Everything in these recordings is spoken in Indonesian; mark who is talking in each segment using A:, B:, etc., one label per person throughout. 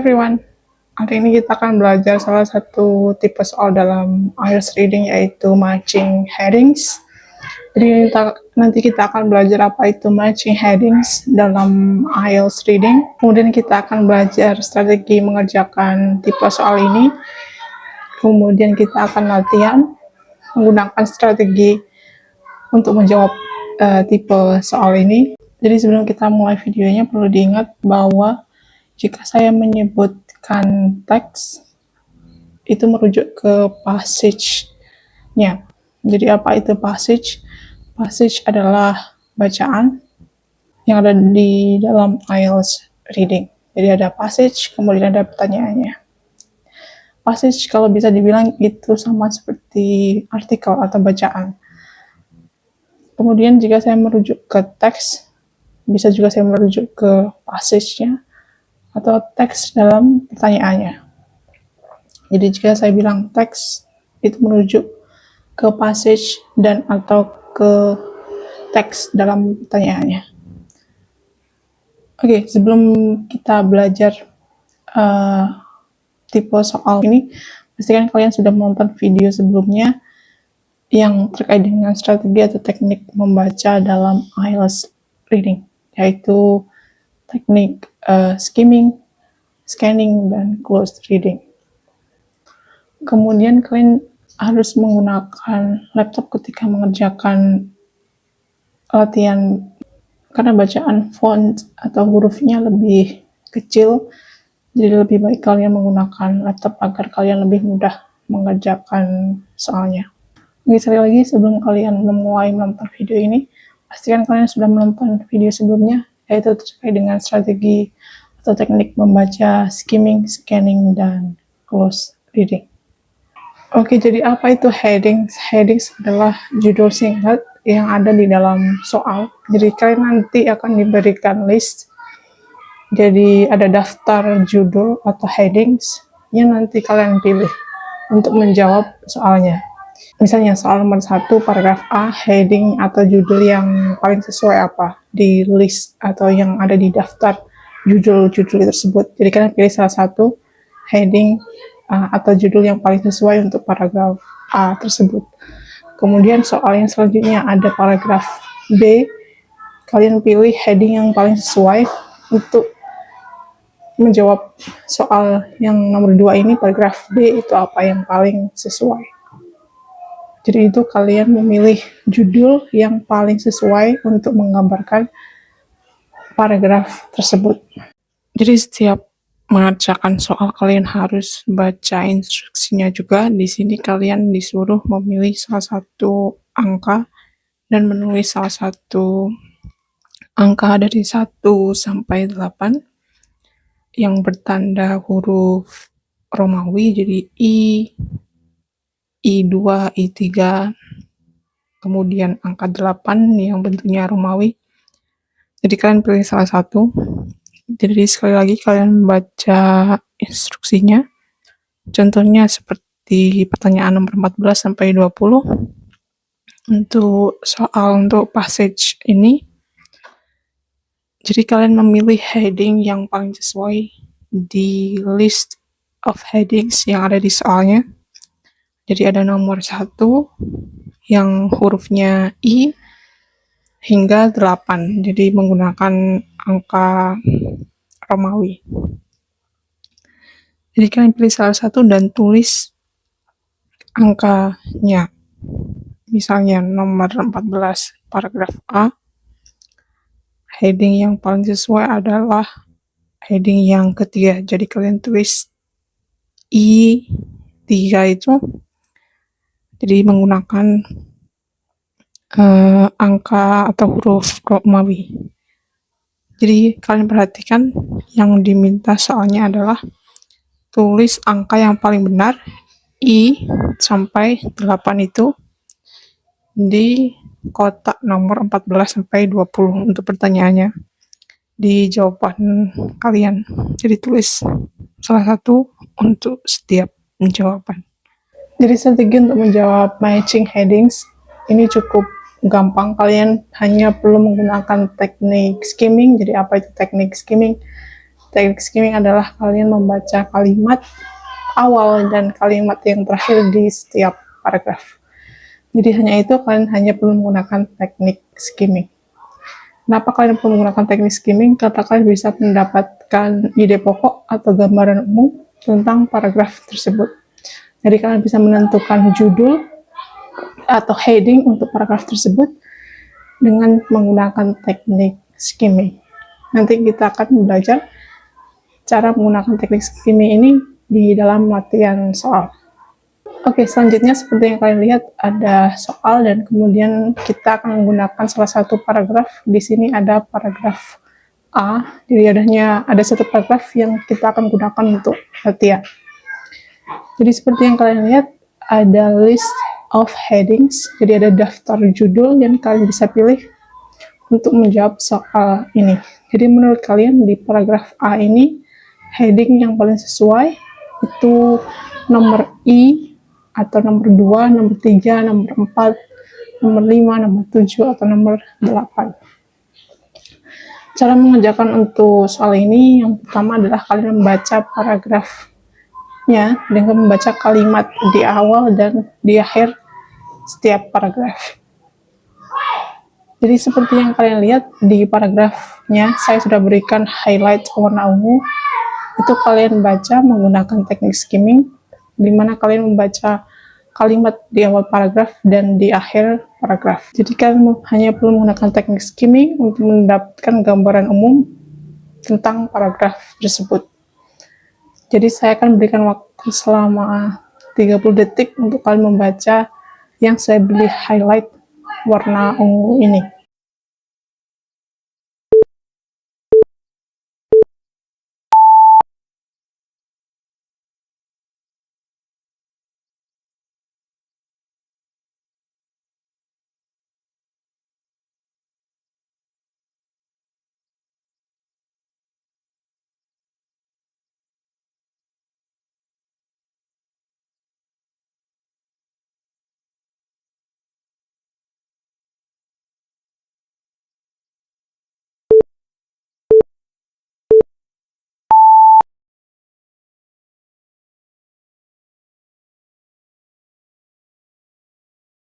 A: everyone, hari ini kita akan belajar salah satu tipe soal dalam IELTS reading yaitu matching headings. Jadi nanti kita akan belajar apa itu matching headings dalam IELTS reading. Kemudian kita akan belajar strategi mengerjakan tipe soal ini. Kemudian kita akan latihan menggunakan strategi untuk menjawab tipe soal ini. Jadi sebelum kita mulai videonya perlu diingat bahwa jika saya menyebutkan teks, itu merujuk ke passage-nya. Jadi apa itu passage? Passage adalah bacaan yang ada di dalam IELTS reading. Jadi ada passage, kemudian ada pertanyaannya. Passage kalau bisa dibilang itu sama seperti artikel atau bacaan. Kemudian jika saya merujuk ke teks, bisa juga saya merujuk ke passage-nya atau teks dalam pertanyaannya. Jadi jika saya bilang teks, itu merujuk ke passage dan atau ke teks dalam pertanyaannya. Oke, sebelum kita belajar tipe soal ini, pastikan kalian sudah menonton video sebelumnya yang terkait dengan strategi atau teknik membaca dalam IELTS reading, yaitu teknik skimming, scanning, dan closed reading. Kemudian kalian harus menggunakan laptop ketika mengerjakan latihan karena bacaan font atau hurufnya lebih kecil, jadi lebih baik kalian menggunakan laptop agar kalian lebih mudah mengerjakan soalnya. Sekali lagi, sebelum kalian memulai menonton video ini, pastikan kalian sudah menonton video sebelumnya, yaitu terkait dengan strategi atau teknik membaca skimming, scanning, dan close reading. Oke, jadi apa itu headings? Headings adalah judul singkat yang ada di dalam soal. Jadi kalian nanti akan diberikan list. Jadi ada daftar judul atau headings yang nanti kalian pilih untuk menjawab soalnya. Misalnya soal nomor 1, paragraf A, heading atau judul yang paling sesuai apa di list atau yang ada di daftar judul-judul tersebut. Jadi kalian pilih salah satu heading atau judul yang paling sesuai untuk paragraf A tersebut. Kemudian soal yang selanjutnya ada paragraf B, kalian pilih heading yang paling sesuai untuk menjawab soal yang nomor 2 ini, paragraf B itu apa yang paling sesuai. Jadi itu kalian memilih judul yang paling sesuai untuk menggambarkan paragraf tersebut. Jadi setiap mengerjakan soal kalian harus baca instruksinya juga. Di sini kalian disuruh memilih salah satu angka dan menulis salah satu angka dari 1 sampai 8 yang bertanda huruf Romawi, jadi I2, I3, kemudian angka 8 yang bentuknya Romawi. Jadi kalian pilih salah satu. Jadi sekali lagi kalian baca instruksinya. Contohnya seperti pertanyaan nomor 14 sampai 20. Untuk soal untuk passage ini, jadi kalian memilih heading yang paling sesuai di list of headings yang ada di soalnya. Jadi ada nomor 1 yang hurufnya I hingga 8, jadi menggunakan angka Romawi. Jadi kalian pilih salah satu dan tulis angkanya. Misalnya nomor 14, paragraf A, heading yang paling sesuai adalah heading yang ketiga. Jadi kalian tulis I3 itu, jadi menggunakan angka atau huruf Romawi. Jadi kalian perhatikan yang diminta soalnya adalah tulis angka yang paling benar I sampai 8 itu di kotak nomor 14 sampai 20 untuk pertanyaannya di jawaban kalian. Jadi tulis salah satu untuk setiap jawaban. Jadi strategi untuk menjawab matching headings ini cukup gampang. Kalian hanya perlu menggunakan teknik skimming. Jadi apa itu teknik skimming? teknik skimming adalah kalian membaca kalimat awal dan kalimat yang terakhir di setiap paragraf. Jadi hanya itu, kalian hanya perlu menggunakan teknik skimming. Kenapa kalian perlu menggunakan teknik skimming? Karena kalian bisa mendapatkan ide pokok atau gambaran umum tentang paragraf tersebut. Jadi kalian bisa menentukan judul atau heading untuk paragraf tersebut dengan menggunakan teknik skimming. Nanti kita akan belajar cara menggunakan teknik skimming ini di dalam latihan soal. Oke, selanjutnya seperti yang kalian lihat ada soal dan kemudian kita akan menggunakan salah satu paragraf. Di sini ada paragraf A, jadi ada satu paragraf yang kita akan gunakan untuk latihan. Jadi seperti yang kalian lihat ada list of headings, jadi ada daftar judul yang kalian bisa pilih untuk menjawab soal ini. Jadi menurut kalian di paragraf A ini heading yang paling sesuai itu nomor I atau nomor 2, nomor 3, nomor 4, nomor 5, nomor 7, atau nomor 8. Cara mengerjakan untuk soal ini yang pertama adalah kalian membaca paragrafnya dengan membaca kalimat di awal dan di akhir setiap paragraf. Jadi seperti yang kalian lihat di paragrafnya, saya sudah berikan highlight warna ungu. Itu kalian baca menggunakan teknik skimming, di mana kalian membaca kalimat di awal paragraf dan di akhir paragraf. Jadi kalian hanya perlu menggunakan teknik skimming untuk mendapatkan gambaran umum tentang paragraf tersebut. Jadi saya akan berikan waktu selama 30 detik untuk kalian membaca yang saya beri highlight warna ungu ini.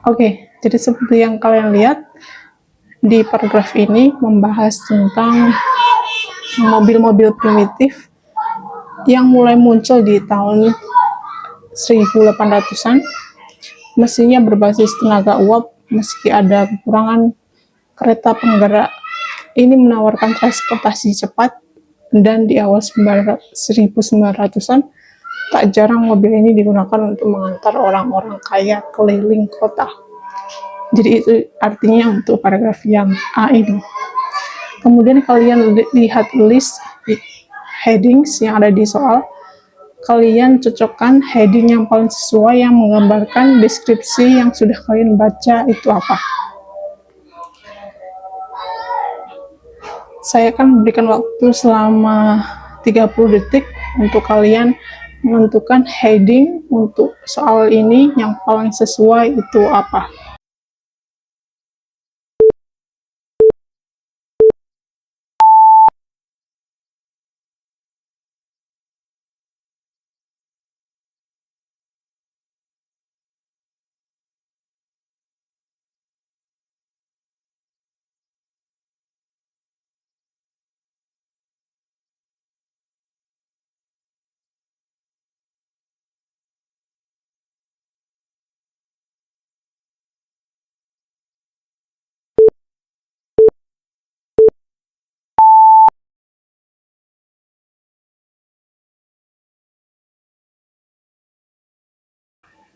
A: Oke, jadi seperti yang kalian lihat di paragraf ini membahas tentang mobil-mobil primitif yang mulai muncul di tahun 1800-an. Mesinnya berbasis tenaga uap, meski ada kekurangan kereta penggerak. Ini menawarkan transportasi cepat, dan di awal 1900-an tak jarang mobil ini digunakan untuk mengantar orang-orang kaya keliling kota. Jadi itu artinya untuk paragraf yang A ini. Kemudian kalian lihat list headings yang ada di soal. Kalian cocokkan heading yang paling sesuai yang menggambarkan deskripsi yang sudah kalian baca itu apa. Saya akan memberikan waktu selama 30 detik untuk kalian menentukan heading untuk soal ini yang paling sesuai itu apa.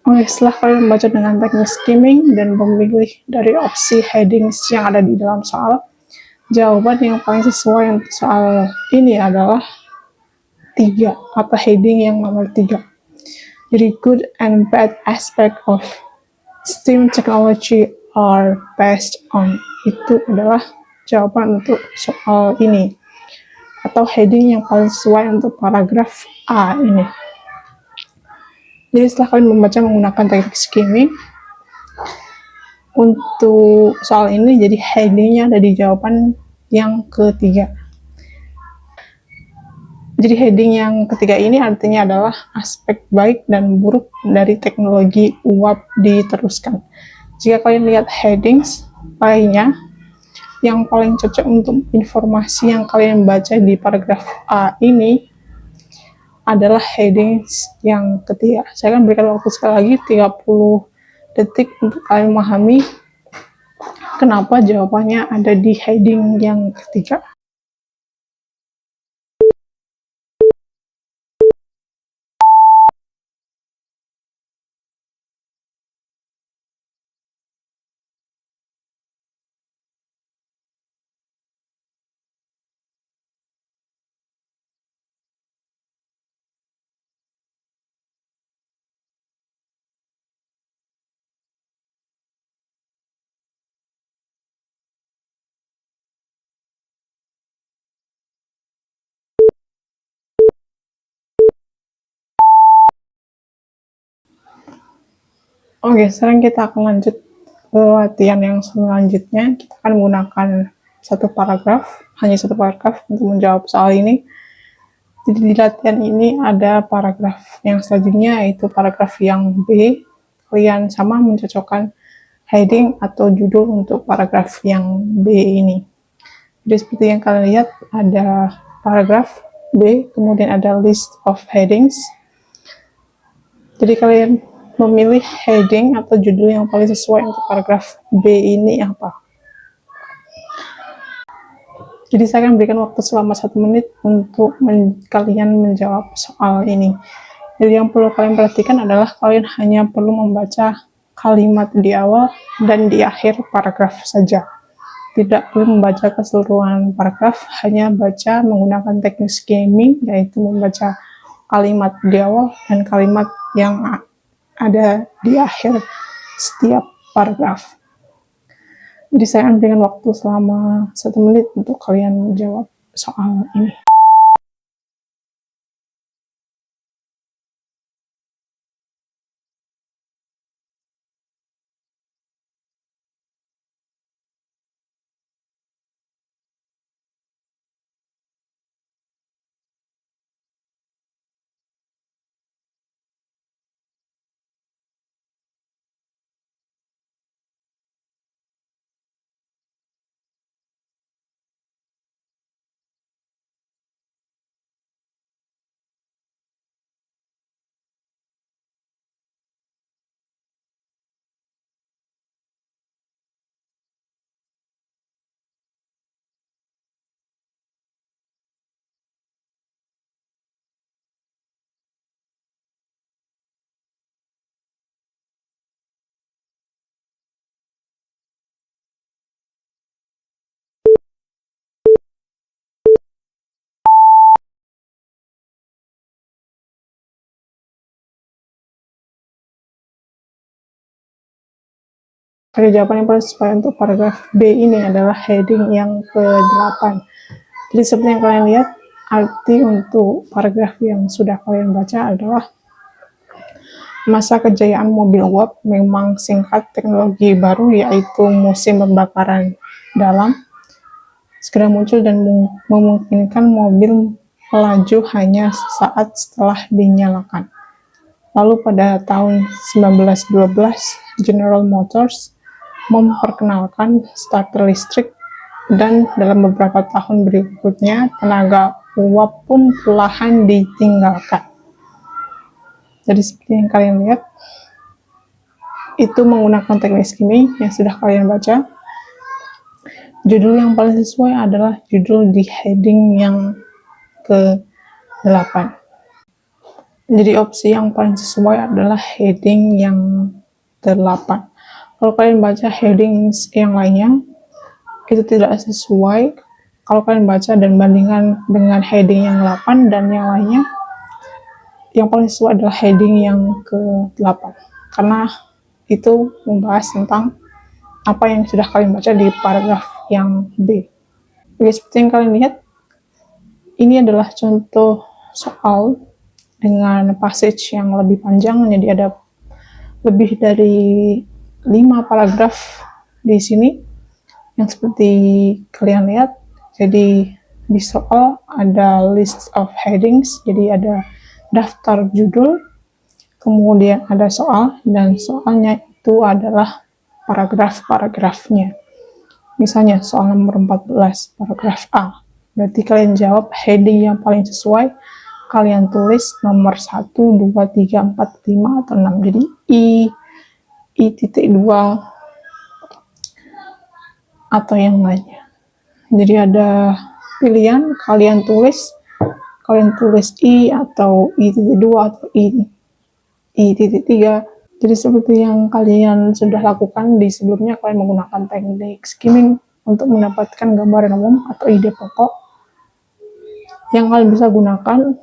A: Oke, setelah kalian membaca dengan teknik skimming dan memilih dari opsi headings yang ada di dalam soal, jawaban yang paling sesuai untuk soal ini adalah 3, atau heading yang nomor 3. Jadi good and bad aspect of STEAM technology are based on, itu adalah jawaban untuk soal ini, atau heading yang paling sesuai untuk paragraf A ini. Jadi setelah kalian membaca menggunakan teknik skimming untuk soal ini, jadi headingnya ada di jawaban yang ketiga. Jadi heading yang ketiga ini artinya adalah aspek baik dan buruk dari teknologi uap diteruskan. Jika kalian lihat headings lainnya, yang paling cocok untuk informasi yang kalian baca di paragraf A ini adalah headings yang ketiga. Saya akan berikan waktu sekali lagi 30 detik untuk kalian memahami kenapa jawabannya ada di heading yang ketiga. Oke, sekarang kita akan lanjut ke latihan yang selanjutnya. Kita akan menggunakan hanya satu paragraf untuk menjawab soal ini. Jadi di latihan ini ada paragraf yang selanjutnya, yaitu paragraf yang B. Kalian sama mencocokkan heading atau judul untuk paragraf yang B ini. Jadi seperti yang kalian lihat, ada paragraf B, kemudian ada list of headings. Jadi kalian memilih heading atau judul yang paling sesuai untuk paragraf B ini apa. Jadi saya akan berikan waktu selama 1 menit untuk kalian menjawab soal ini. Jadi yang perlu kalian perhatikan adalah kalian hanya perlu membaca kalimat di awal dan di akhir paragraf saja. Tidak perlu membaca keseluruhan paragraf, hanya baca menggunakan teknik skimming, yaitu membaca kalimat di awal dan kalimat yang ada di akhir setiap paragraf. Jadi saya akan berikan waktu selama 1 menit untuk kalian menjawab soal ini. Oke, jawaban yang paling sesuai untuk paragraf B ini adalah heading yang ke-8. Jadi seperti yang kalian lihat, arti untuk paragraf yang sudah kalian baca adalah masa kejayaan mobil uap memang singkat, teknologi baru yaitu mesin pembakaran dalam segera muncul dan memungkinkan mobil melaju hanya sesaat setelah dinyalakan. Lalu pada tahun 1912, General Motors memperkenalkan starter listrik, dan dalam beberapa tahun berikutnya tenaga uap pun perlahan ditinggalkan. Jadi seperti yang kalian lihat, itu menggunakan teknik skimming yang sudah kalian baca. Judul yang paling sesuai adalah judul di heading yang ke-8. Jadi opsi yang paling sesuai adalah heading yang ke-8. Kalau kalian baca heading yang lainnya, itu tidak sesuai. Kalau kalian baca dan bandingkan dengan heading yang 8 dan yang lainnya, yang paling sesuai adalah heading yang ke-8. Karena itu membahas tentang apa yang sudah kalian baca di paragraf yang B. Oke, seperti yang kalian lihat, ini adalah contoh soal dengan passage yang lebih panjang, jadi ada lebih dari 5 paragraf di sini yang seperti kalian lihat. Jadi di soal ada list of headings, jadi ada daftar judul, kemudian ada soal, dan soalnya itu adalah paragraf-paragrafnya. Misalnya soal nomor 14, paragraf A. Berarti kalian jawab heading yang paling sesuai, kalian tulis nomor 1, 2, 3, 4, 5, atau 6. Jadi I.2 atau yang lainnya. Jadi ada pilihan, kalian tulis I atau I.2 atau I.3. Jadi seperti yang kalian sudah lakukan di sebelumnya, kalian menggunakan teknik skimming untuk mendapatkan gambaran umum atau ide pokok yang kalian bisa gunakan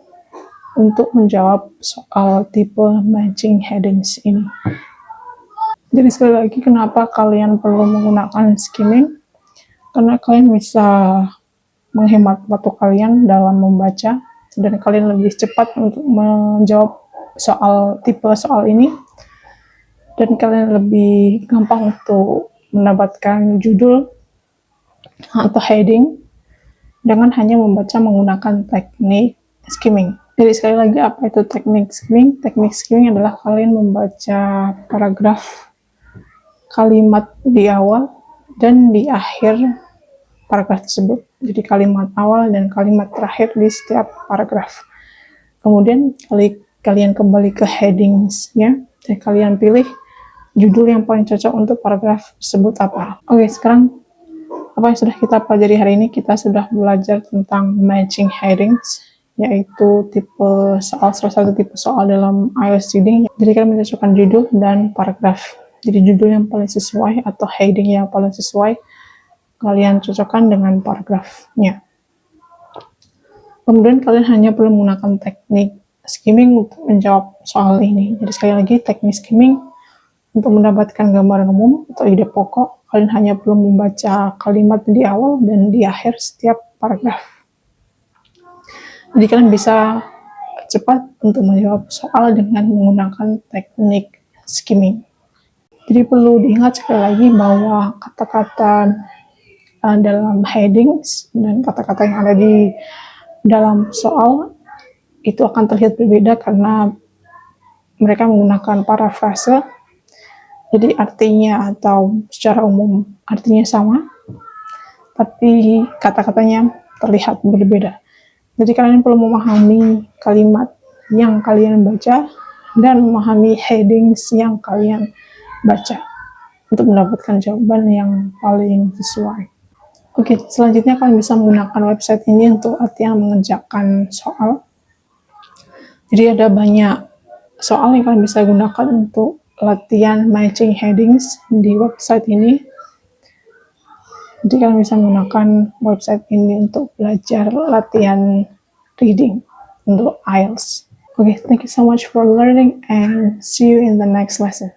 A: untuk menjawab soal tipe matching headings ini. Jadi sekali lagi, kenapa kalian perlu menggunakan skimming? Karena kalian bisa menghemat waktu kalian dalam membaca, dan kalian lebih cepat untuk menjawab tipe soal ini, dan kalian lebih gampang untuk mendapatkan judul atau heading dengan hanya membaca menggunakan teknik skimming. Jadi sekali lagi, apa itu teknik skimming? Teknik skimming adalah kalian membaca paragraf kalimat di awal dan di akhir paragraf tersebut. Jadi kalimat awal dan kalimat terakhir di setiap paragraf. Kemudian kalian kembali ke headingsnya dan kalian pilih judul yang paling cocok untuk paragraf tersebut apa. Oke, sekarang apa yang sudah kita pelajari hari ini? Kita sudah belajar tentang matching headings, yaitu salah satu tipe soal dalam IELTS reading. Jadi kalian mencocokkan judul dan paragraf. Jadi judul yang paling sesuai atau heading yang paling sesuai kalian cocokkan dengan paragrafnya. Kemudian kalian hanya perlu menggunakan teknik skimming untuk menjawab soal ini. Jadi sekali lagi, teknik skimming untuk mendapatkan gambaran umum atau ide pokok, kalian hanya perlu membaca kalimat di awal dan di akhir setiap paragraf. Jadi kalian bisa cepat untuk menjawab soal dengan menggunakan teknik skimming. Jadi perlu diingat sekali lagi bahwa kata-kata dalam headings dan kata-kata yang ada di dalam soal itu akan terlihat berbeda karena mereka menggunakan parafrase. Jadi artinya atau secara umum artinya sama, tapi kata-katanya terlihat berbeda. Jadi kalian perlu memahami kalimat yang kalian baca dan memahami headings yang kalian baca untuk mendapatkan jawaban yang paling sesuai. Oke, selanjutnya kalian bisa menggunakan website ini untuk latihan mengerjakan soal. Jadi ada banyak soal yang kalian bisa gunakan untuk latihan matching headings di website ini. Jadi kalian bisa menggunakan website ini untuk belajar latihan reading untuk IELTS. Okay, thank you so much for learning and see you in the next lesson.